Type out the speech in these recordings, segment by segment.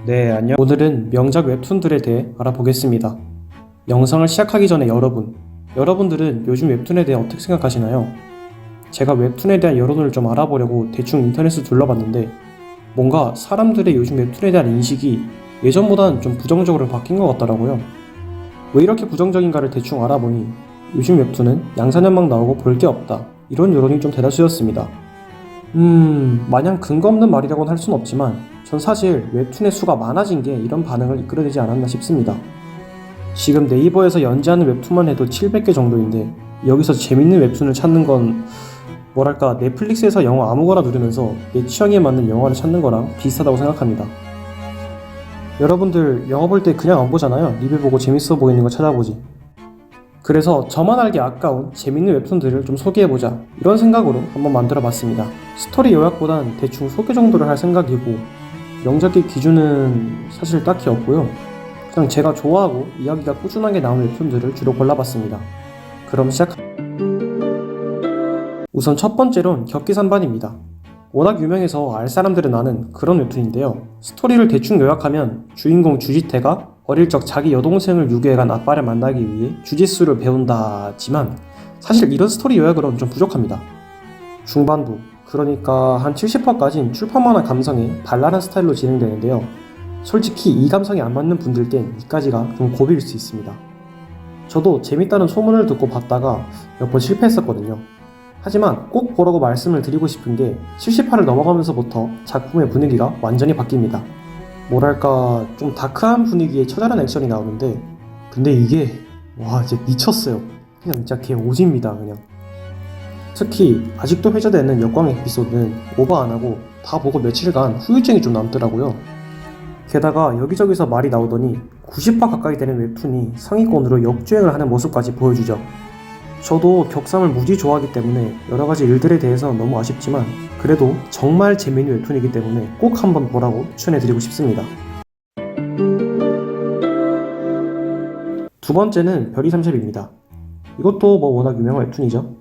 네, 안녕. 오늘은 명작 웹툰들에 대해 알아보겠습니다. 영상을 시작하기 전에 여러분들은 요즘 웹툰에 대해 어떻게 생각하시나요? 제가 웹툰에 대한 여론을 좀 알아보려고 대충 인터넷을 둘러봤는데 뭔가 사람들의 요즘 웹툰에 대한 인식이 예전보다는 좀 부정적으로 바뀐 것 같더라고요. 왜 이렇게 부정적인가를 대충 알아보니 요즘 웹툰은 양산형만 나오고 볼 게 없다, 이런 여론이 좀 대다수였습니다. 마냥 근거 없는 말이라고는 할 순 없지만 전 사실 웹툰의 수가 많아진 게 이런 반응을 이끌어내지 않았나 싶습니다. 지금 네이버에서 연재하는 웹툰만 해도 700개 정도인데 여기서 재밌는 웹툰을 찾는 건 뭐랄까, 넷플릭스에서 영화 아무거나 누르면서 내 취향에 맞는 영화를 찾는 거랑 비슷하다고 생각합니다. 여러분들 영화 볼 때 그냥 안 보잖아요. 리뷰 보고 재밌어 보이는 거 찾아보지. 그래서 저만 알기 아까운 재밌는 웹툰들을 좀 소개해보자, 이런 생각으로 한번 만들어봤습니다. 스토리 요약보단 대충 소개 정도를 할 생각이고 명작의 기준은 사실 딱히 없고요. 그냥 제가 좋아하고 이야기가 꾸준하게 나오는 웹툰들을 주로 골라봤습니다. 그럼 우선 첫 번째론 격기산반입니다. 워낙 유명해서 알 사람들은 아는 그런 웹툰인데요. 스토리를 대충 요약하면 주인공 주지태가 어릴 적 자기 여동생을 유괴해간 아빠를 만나기 위해 주짓수를 배운다지만 사실 이런 스토리 요약으로는 좀 부족합니다. 중반부, 그러니까 한 70화까지는 출판만한 감성의 발랄한 스타일로 진행되는데요. 솔직히 이 감성이 안 맞는 분들께는 이까지가 좀 고비일 수 있습니다. 저도 재밌다는 소문을 듣고 봤다가 몇 번 실패했었거든요. 하지만 꼭 보라고 말씀을 드리고 싶은 게 70화를 넘어가면서부터 작품의 분위기가 완전히 바뀝니다. 뭐랄까, 좀 다크한 분위기의 처절한 액션이 나오는데 근데 이게 진짜 미쳤어요. 그냥 진짜 개 오지입니다. 그냥 특히 아직도 회자되는 역광 에피소드는 오버 안하고 다 보고 며칠간 후유증이 좀 남더라고요. 게다가 여기저기서 말이 나오더니 90화 가까이 되는 웹툰이 상위권으로 역주행을 하는 모습까지 보여주죠. 저도 격삼을 무지 좋아하기 때문에 여러가지 일들에 대해서는 너무 아쉽지만 그래도 정말 재미있는 웹툰이기 때문에 꼭 한번 보라고 추천해드리고 싶습니다. 두 번째는 별이 30입니다. 이것도 워낙 유명한 웹툰이죠.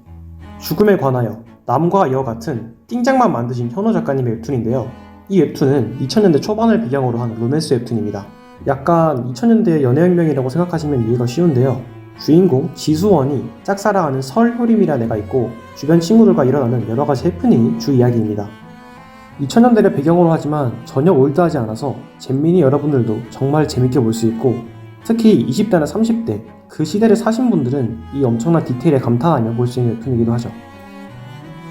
죽음에 관하여, 남과 여 같은 띵장만 만드신 현호 작가님의 웹툰인데요. 이 웹툰은 2000년대 초반을 배경으로 한 로맨스 웹툰입니다. 약간 2000년대의 연애혁명이라고 생각하시면 이해가 쉬운데요. 주인공 지수원이 짝사랑하는 설효림이라는 애가 있고 주변 친구들과 일어나는 여러가지 해프닝이 주 이야기입니다. 2000년대를 배경으로 하지만 전혀 올드하지 않아서 잼민이 여러분들도 정말 재밌게 볼 수 있고 특히 20대나 30대 그 시대를 사신 분들은 이 엄청난 디테일에 감탄하며 볼 수 있는 웹툰이기도 하죠.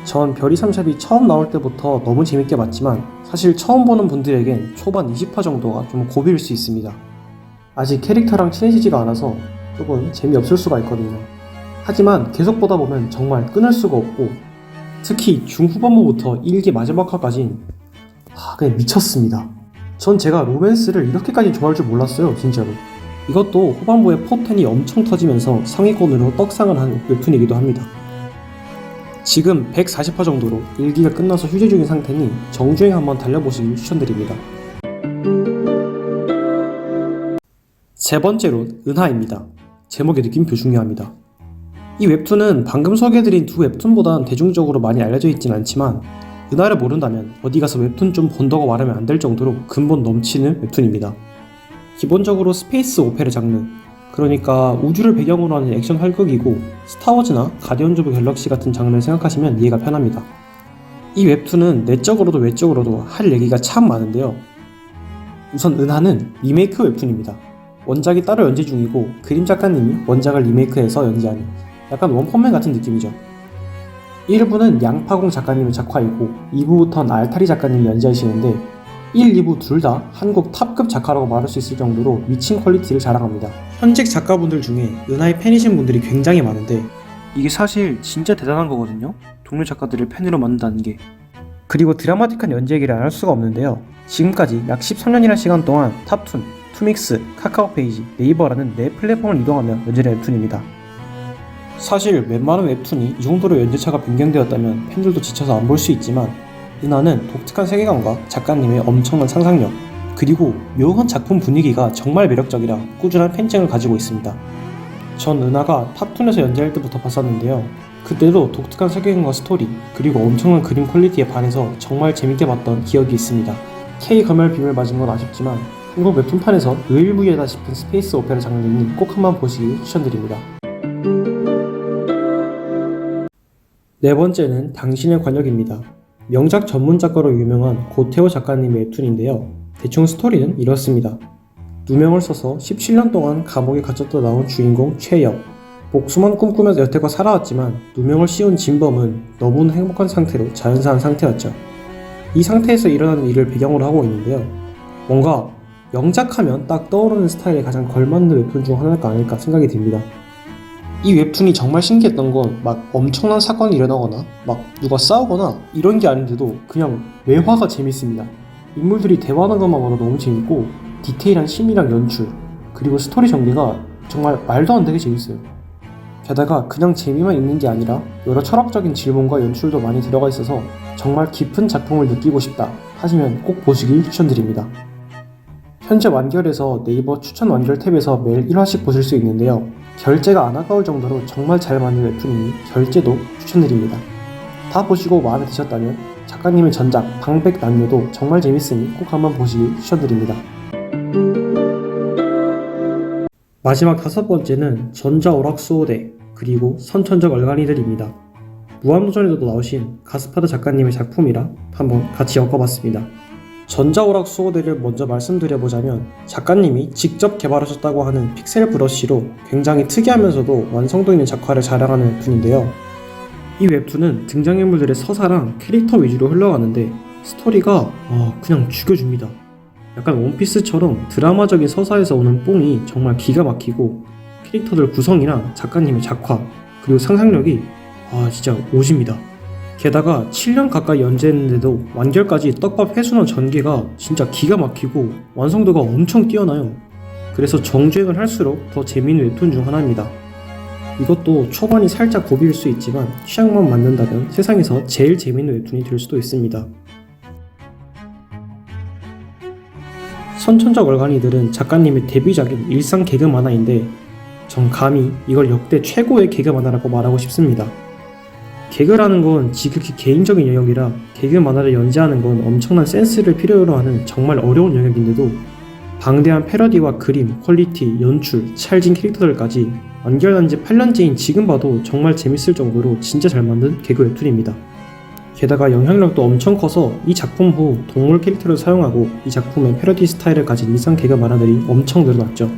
전 별이 3샵이 처음 나올 때부터 너무 재밌게 봤지만 사실 처음 보는 분들에겐 초반 20화 정도가 좀 고비일 수 있습니다. 아직 캐릭터랑 친해지지가 않아서 조금 재미없을 수가 있거든요. 하지만 계속 보다 보면 정말 끊을 수가 없고 특히 중후반부부터 1기 마지막 화까진 그냥 미쳤습니다. 전 제가 로맨스를 이렇게까지 좋아할 줄 몰랐어요, 진짜로. 이것도 후반부에 포텐이 엄청 터지면서 상위권으로 떡상을 한 웹툰이기도 합니다. 지금 140화 정도로 1기가 끝나서 휴재 중인 상태니 정주행 한번 달려보시길 추천드립니다. 세 번째로 은하입니다. 제목의 느낌표 중요합니다. 이 웹툰은 방금 소개해드린 두 웹툰보다는 대중적으로 많이 알려져 있진 않지만 은하를 모른다면 어디 가서 웹툰 좀 본다고 말하면 안 될 정도로 근본 넘치는 웹툰입니다. 기본적으로 스페이스 오페라 장르, 그러니까 우주를 배경으로 하는 액션 활극이고 스타워즈나 가디언즈 오브 갤럭시 같은 장르를 생각하시면 이해가 편합니다. 이 웹툰은 내적으로도 외적으로도 할 얘기가 참 많은데요. 우선 은하는 리메이크 웹툰입니다. 원작이 따로 연재 중이고 그림 작가님이 원작을 리메이크해서 연재하는 약간 원펀맨 같은 느낌이죠. 1부는 양파공 작가님의 작화이고 2부부터는 알타리 작가님이 연재하시는데 1, 2부 둘 다 한국 탑급 작가라고 말할 수 있을 정도로 미친 퀄리티를 자랑합니다. 현직 작가분들 중에 은하의 팬이신 분들이 굉장히 많은데 이게 사실 진짜 대단한 거거든요. 동료 작가들을 팬으로 만든다는 게. 그리고 드라마틱한 연재 얘기를 안 할 수가 없는데요. 지금까지 약 13년이라는 시간 동안 탑툰, 투믹스, 카카오페이지, 네이버라는 네 플랫폼을 이동하며 연재된 웹툰입니다. 사실 웬만한 웹툰이 이 정도로 연재차가 변경되었다면 팬들도 지쳐서 안 볼 수 있지만 은하는 독특한 세계관과 작가님의 엄청난 상상력 그리고 묘한 작품 분위기가 정말 매력적이라 꾸준한 팬층을 가지고 있습니다. 전 은하가 탑툰에서 연재할 때부터 봤었는데요. 그때도 독특한 세계관과 스토리 그리고 엄청난 그림 퀄리티에 반해서 정말 재밌게 봤던 기억이 있습니다. K 검열 빔을 맞은 건 아쉽지만 한국 웹툰판에서 의일무이하다 싶은 스페이스 오페라 장르이니 꼭 한번 보시길 추천드립니다. 네 번째는 당신의 관역입니다. 명작 전문 작가로 유명한 고태호 작가님의 웹툰인데요. 대충 스토리는 이렇습니다. 누명을 써서 17년 동안 감옥에 갇혔다 나온 주인공 최혁. 복수만 꿈꾸며 여태껏 살아왔지만 누명을 씌운 진범은 너무나 행복한 상태로 자연사한 상태였죠. 이 상태에서 일어나는 일을 배경으로 하고 있는데요. 뭔가 명작하면 딱 떠오르는 스타일에 가장 걸맞는 웹툰 중 하나가 아닐까 생각이 듭니다. 이 웹툰이 정말 신기했던 건 막 엄청난 사건이 일어나거나 막 누가 싸우거나 이런 게 아닌데도 그냥 매화가 재밌습니다. 인물들이 대화하는 것만으로 너무 재밌고 디테일한 심리랑 연출 그리고 스토리 전개가 정말 말도 안 되게 재밌어요. 게다가 그냥 재미만 있는 게 아니라 여러 철학적인 질문과 연출도 많이 들어가 있어서 정말 깊은 작품을 느끼고 싶다 하시면 꼭 보시길 추천드립니다. 현재 완결에서 네이버 추천 완결 탭에서 매일 1화씩 보실 수 있는데요. 결제가 안 아까울 정도로 정말 잘 만든 웹툰이니 결제도 추천드립니다. 다 보시고 마음에 드셨다면 작가님의 전작 방백남녀도 정말 재밌으니 꼭 한번 보시길 추천드립니다. 마지막 다섯 번째는 전자오락수호대 그리고 선천적 얼간이들입니다. 무한도전에도 나오신 가스파드 작가님의 작품이라 한번 같이 엮어봤습니다. 전자오락수호대를 먼저 말씀드려보자면 작가님이 직접 개발하셨다고 하는 픽셀 브러쉬로 굉장히 특이하면서도 완성도 있는 작화를 자랑하는 웹툰인데요. 이 웹툰은 등장인물들의 서사랑 캐릭터 위주로 흘러가는데 스토리가 그냥 죽여줍니다. 약간 원피스처럼 드라마적인 서사에서 오는 뽕이 정말 기가 막히고 캐릭터들 구성이랑 작가님의 작화 그리고 상상력이 진짜 오집니다. 게다가 7년 가까이 연재했는데도 완결까지 떡밥 회수나 전개가 진짜 기가 막히고 완성도가 엄청 뛰어나요. 그래서 정주행을 할수록 더 재미있는 웹툰 중 하나입니다. 이것도 초반이 살짝 고비일 수 있지만 취향만 맞는다면 세상에서 제일 재미있는 웹툰이 될 수도 있습니다. 선천적 얼간이들은 작가님의 데뷔작인 일상 개그 만화인데 전 감히 이걸 역대 최고의 개그 만화라고 말하고 싶습니다. 개그라는 건 지극히 개인적인 영역이라 개그 만화를 연재하는 건 엄청난 센스를 필요로 하는 정말 어려운 영역인데도 방대한 패러디와 그림, 퀄리티, 연출, 찰진 캐릭터들까지 완결한 지 8년째인 지금 봐도 정말 재밌을 정도로 진짜 잘 만든 개그 웹툰입니다. 게다가 영향력도 엄청 커서 이 작품 후 동물 캐릭터를 사용하고 이 작품의 패러디 스타일을 가진 일상 개그 만화들이 엄청 늘어났죠.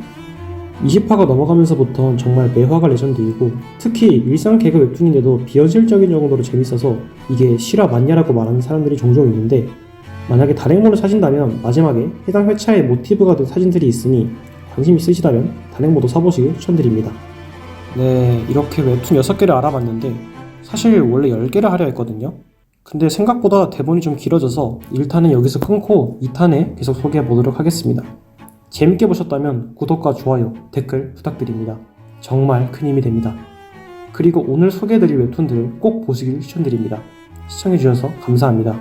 20화가 넘어가면서부터는 정말 매화가 레전드이고 특히 일상 개그 웹툰인데도 비현실적인 정도로 재밌어서 이게 실화 맞냐라고 말하는 사람들이 종종 있는데 만약에 단행본을 사신다면 마지막에 해당 회차의 모티브가 된 사진들이 있으니 관심 있으시다면 단행본도 사보시길 추천드립니다. 네, 이렇게 웹툰 6개를 알아봤는데 사실 원래 10개를 하려 했거든요. 근데 생각보다 대본이 좀 길어져서 1탄은 여기서 끊고 2탄에 계속 소개해보도록 하겠습니다. 재밌게 보셨다면 구독과 좋아요, 댓글 부탁드립니다. 정말 큰 힘이 됩니다. 그리고 오늘 소개해드릴 웹툰들을 꼭 보시길 추천드립니다. 시청해주셔서 감사합니다.